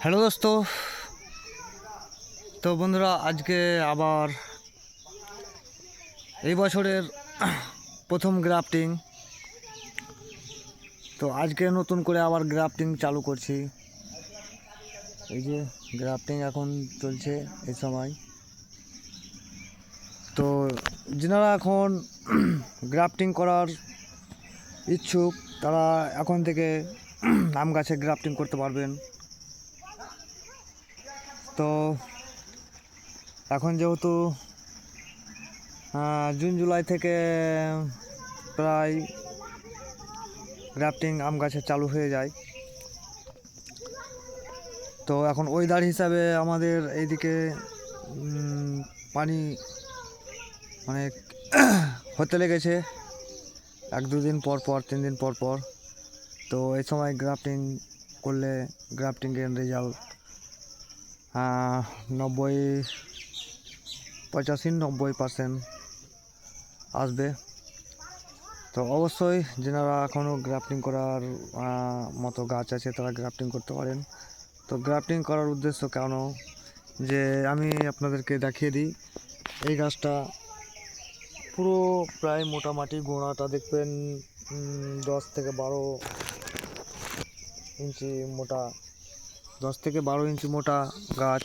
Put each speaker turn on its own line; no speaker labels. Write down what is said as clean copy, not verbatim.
Hello দোস্ত। তো বন্ধুরা, আজকে আবার এই বছরের প্রথম গ্রাফটিং। তো আজকে নতুন করে আবার গ্রাফটিং চালু করছি। এই যে গ্রাফটিং এখন চলছে এই সময়। তো যারা এখন গ্রাফটিং করার ইচ্ছুক তারা এখন থেকে আম গাছে গ্রাফটিং করতে পারবেন। তো এখন যেহেতু জুন জুলাই থেকে প্রায় গ্রাফটিং আম গাছে চালু হয়ে যায়। তো এখন ওয়েদার হিসাবে আমাদের এইদিকে পানি মানে হতে লেগেছে 1-2 দিন পর পর, 3 দিন পর পর। তো এই সময় গ্রাফটিং করলে গ্রাফটিংয়ের রেজাল্ট 85-90% আসবে। তো অবশ্যই যারা এখনও গ্রাফটিং করার মতো গাছ আছে তারা গ্রাফটিং করতে পারেন। তো গ্রাফটিং করার উদ্দেশ্য কেন যে আমি আপনাদেরকে দেখিয়ে দিই। এই গাছটা পুরো প্রায় মোটামুটি গোড়াটা দেখবেন 10 থেকে 12 ইঞ্চি মোটা, 10 থেকে 12 ইঞ্চি মোটা গাছ।